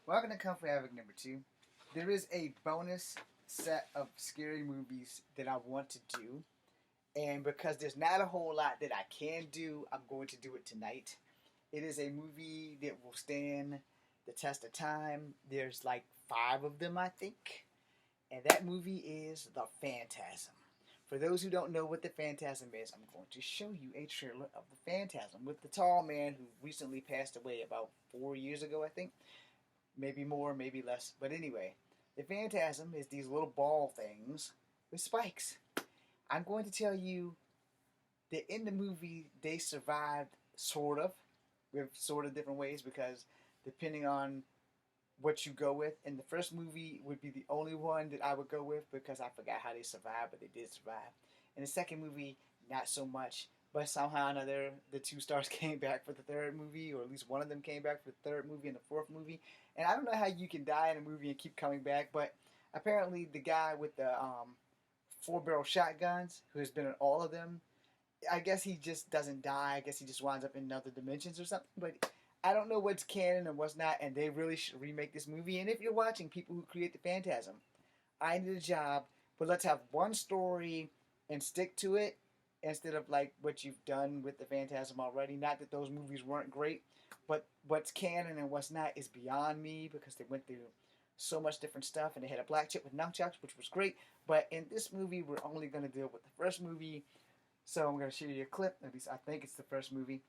Welcome to Comfort Havoc number 2. There is a bonus set of scary movies that I want to do. And because there's not a whole lot that I can do, I'm going to do it tonight. It is a movie that will stand the test of time. There's like 5 of them, I think. And that movie is The Phantazam. For those who don't know what The Phantazam is, I'm going to show you a trailer of The Phantazam with the tall man who recently passed away about 4 years ago, I think. Maybe more, maybe less. But anyway, the Phantazam is these little ball things with spikes. I'm going to tell you that in the movie they survived sort of, with sort of different ways because depending on what you go with, in the first movie would be the only one that I would go with because I forgot how they survived, but they did survive. In the second movie, not so much. But somehow or another, the 2 stars came back for the third movie, or at least one of them came back for the third movie and the fourth movie. And I don't know how you can die in a movie and keep coming back, but apparently the guy with the 4-barrel shotguns, who has been in all of them, I guess he just doesn't die. I guess he just winds up in other dimensions or something. But I don't know what's canon and what's not, and they really should remake this movie. And if you're watching people who create the Phantazam, I need a job, but let's have one story and stick to it instead of like what you've done with the Phantazam already. Not that those movies weren't great, but what's canon and what's not is beyond me because they went through so much different stuff and they had a black chick with nunchucks, which was great. But in this movie, we're only going to deal with the first movie. So I'm going to show you a clip. At least I think it's the first movie.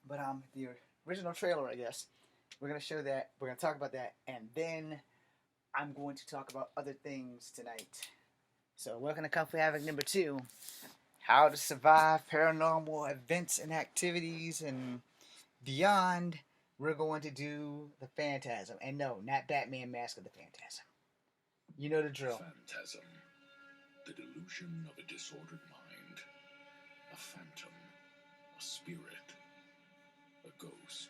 But the original trailer, I guess. We're going to show that. We're going to talk about that. And then I'm going to talk about other things tonight. So welcome to Comfort Havoc number 2. How to survive paranormal events and activities and beyond. We're going to do the Phantazam. And no, not Batman Mask of the Phantazam. You know the drill. Phantazam. The delusion of a disordered mind. A phantom. A spirit. A ghost.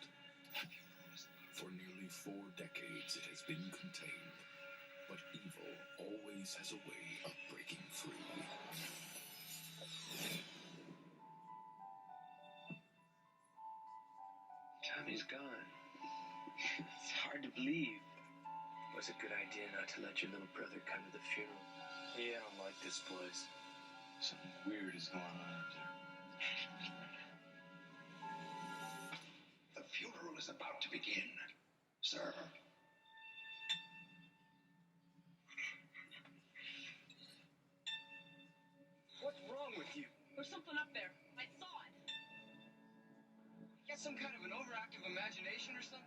For nearly 4 decades it has been contained. But evil always has a way of breaking through. Tommy's gone. It's hard to believe. It was a good idea not to let your little brother come to the funeral. Yeah, I don't like this place. Something weird is going on up there. The funeral is about to begin, sir. What's wrong with you? There's something up there. I saw it. Got some kind of an overactive imagination or something?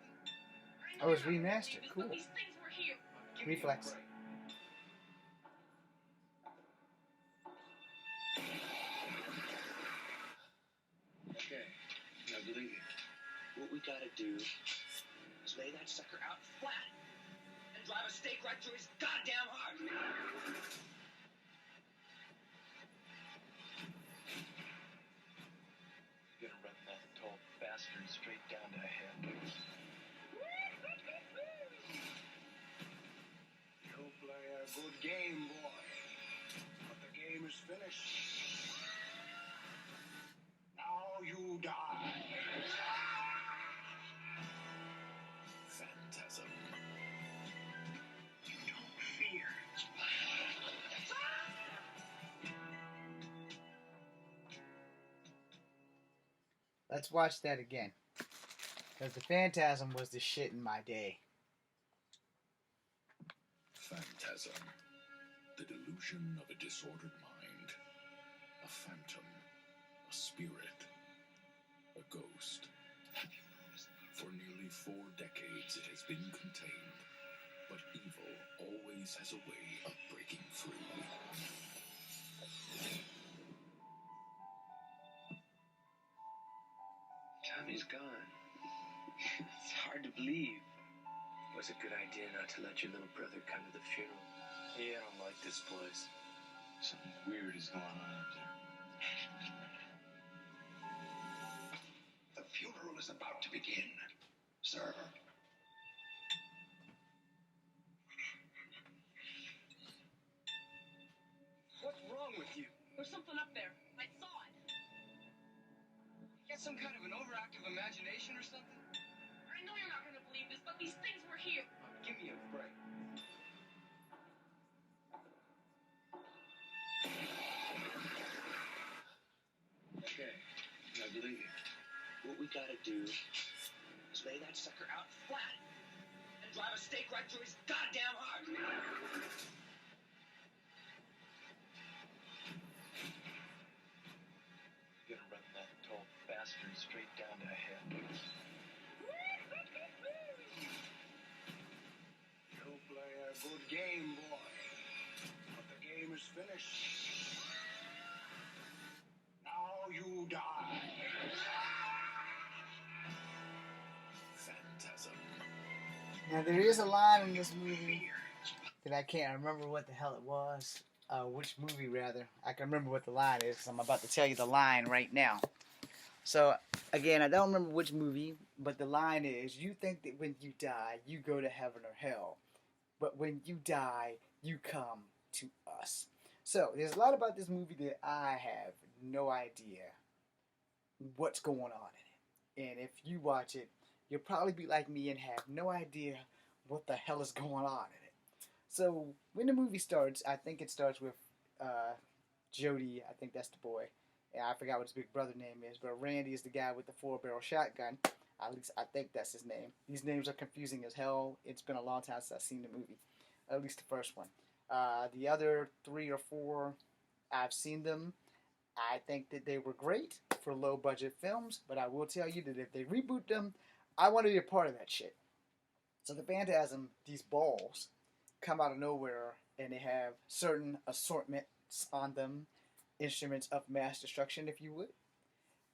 Oh, it's remastered. Cool. These things were here. Give me a Reflex. break. Okay, I believe you. What we gotta do is lay that sucker out flat and drive a stake right through his goddamn heart. You're gonna run that tall bastard straight down to hell. You play a good game, boy. But the game is finished. Now you die. Phantazam. Don't fear. Let's watch that again. Because the Phantazam was the shit in my day. Phantazam. The delusion of a disordered mind. A phantom. A spirit. A ghost. For nearly 4 decades it has been contained. But evil always has a way of breaking through. Tommy's gone. It's hard to believe. It was a good idea not to let your little brother come to the funeral. Yeah, I don't like this place. Something weird is going on up there. The funeral is about to begin, sir. What's wrong with you? There's something up there. I saw it. Got some kind of an overactive imagination or something? I know you're not going to believe this, but these things were here. gotta do is lay that sucker out flat and drive a stake right through his goddamn heart. You're gonna run that tall bastard straight down to hell. You play a good game, boy. But the game is finished. Now you die. Phantasm. Now there is a line in this movie that I can't remember what the hell it was. Which movie rather? I can remember what the line is. I'm about to tell you the line right now. So again, I don't remember which movie, but the line is: "You think that when you die, you go to heaven or hell, but when you die, you come to us." So there's a lot about this movie that I have no idea what's going on in it, and if you watch it, you'll probably be like me and have no idea what the hell is going on in it. So when the movie starts, I think it starts with Jody. I think that's the boy. And I forgot what his big brother name is, but Randy is the guy with the 4-barrel shotgun. At least I think that's his name. These names are confusing as hell. It's been a long time since I've seen the movie, at least the first one. The other 3 or 4, I've seen them. I think that they were great for low-budget films, but I will tell you that if they reboot them, I want to be a part of that shit. So the Phantasm, these balls, come out of nowhere, and they have certain assortments on them, instruments of mass destruction, if you would.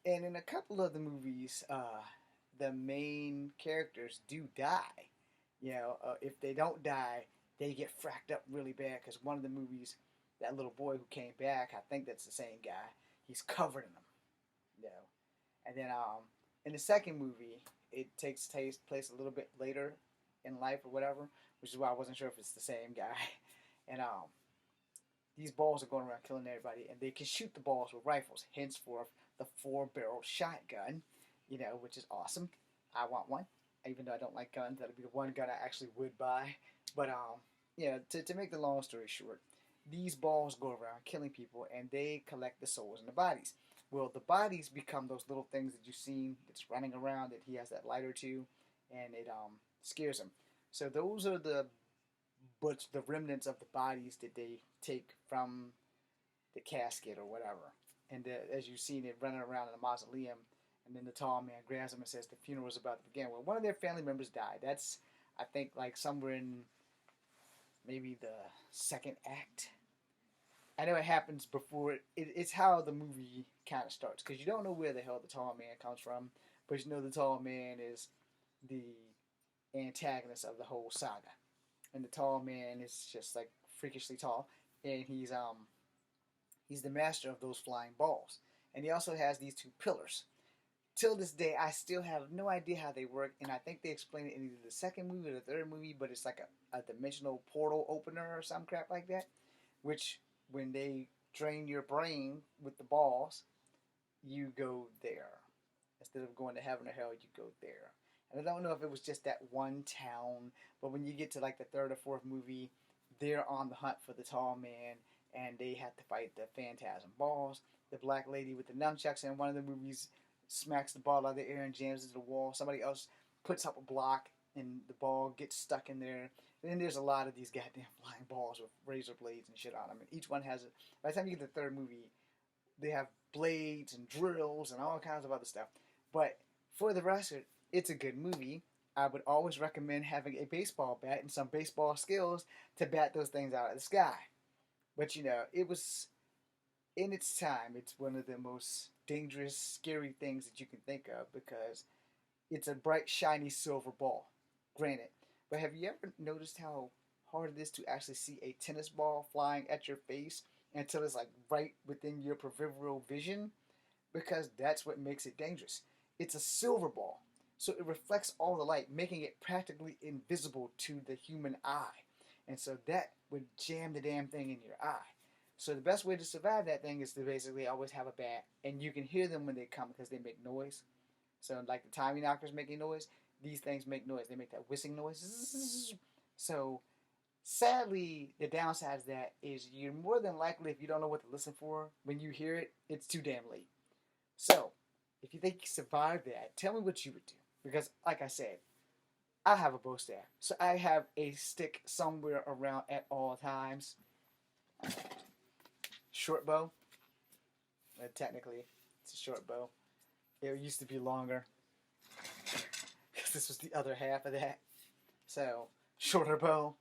And in a couple of the movies, the main characters do die. You know, if they don't die, they get fracked up really bad, because one of the movies, that little boy who came back, I think that's the same guy, he's covered in them. You know. And then in the second movie, it takes place a little bit later in life or whatever, which is why I wasn't sure if it's the same guy. And these balls are going around killing everybody, and they can shoot the balls with rifles. Henceforth, the 4-barrel shotgun, you know, which is awesome. I want one, even though I don't like guns. That'd be the one gun I actually would buy. But yeah, to make the long story short, these balls go around killing people, and they collect the souls in the bodies. Well, the bodies become those little things that you've seen that's running around, that he has that light or two, and it scares him. So those are the remnants of the bodies that they take from the casket or whatever. And as you've seen it running around in the mausoleum, and then the tall man grabs him and says the funeral is about to begin. Well, one of their family members died. That's, I think, like somewhere in maybe the second act. I know it happens before. It's how the movie kind of starts, because you don't know where the hell the tall man comes from, but you know the tall man is the antagonist of the whole saga. And the tall man is just like freakishly tall, and he's the master of those flying balls. And he also has these 2 pillars. Till this day, I still have no idea how they work, and I think they explain it in either the second movie or the third movie, but it's like a dimensional portal opener or some crap like that, which when they drain your brain with the balls, you go there. Instead of going to heaven or hell, you go there. And I don't know if it was just that one town, but when you get to like the 3rd or 4th movie, they're on the hunt for the tall man, and they have to fight the Phantasm balls. The black lady with the nunchucks in one of the movies smacks the ball out of the air and jams into the wall. Somebody else puts up a block, and the ball gets stuck in there. And then there's a lot of these goddamn flying balls with razor blades and shit on them. And each one has by the time you get to the 3rd movie, they have blades and drills and all kinds of other stuff. But for the rest of it, it's a good movie. I would always recommend having a baseball bat and some baseball skills to bat those things out of the sky. But you know, it was, in its time, it's one of the most dangerous, scary things that you can think of, because it's a bright, shiny silver ball. Granted. But have you ever noticed how hard it is to actually see a tennis ball flying at your face until it's like right within your peripheral vision? Because that's what makes it dangerous. It's a silver ball, so it reflects all the light, making it practically invisible to the human eye. And so that would jam the damn thing in your eye. So the best way to survive that thing is to basically always have a bat, and you can hear them when they come because they make noise. So like the Tommy knockers making noise, these things make noise. They make that whistling noise. So sadly, the downside of that is you're more than likely, if you don't know what to listen for, when you hear it, it's too damn late. So If you think you survived that, tell me what you would do. Because, like I said, I have a bow staff. So I have a stick somewhere around at all times. Short bow. Technically, it's a short bow. It used to be longer. Because this was the other half of that. So, shorter bow.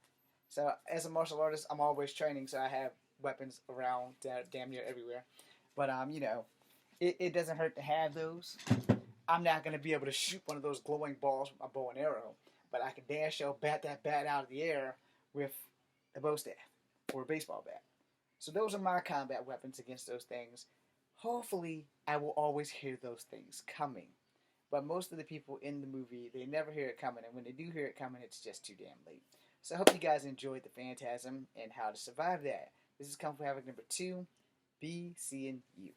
So, as a martial artist, I'm always training, so I have weapons around damn near everywhere. But, it doesn't hurt to have those. I'm not going to be able to shoot one of those glowing balls with my bow and arrow, but I can damn sure bat that bat out of the air with a bow staff or a baseball bat. So those are my combat weapons against those things. Hopefully, I will always hear those things coming. But most of the people in the movie, they never hear it coming, and when they do hear it coming, it's just too damn late. So I hope you guys enjoyed the Phantasm and how to survive that. This is Kung Fu Havoc number 2. Be seeing you.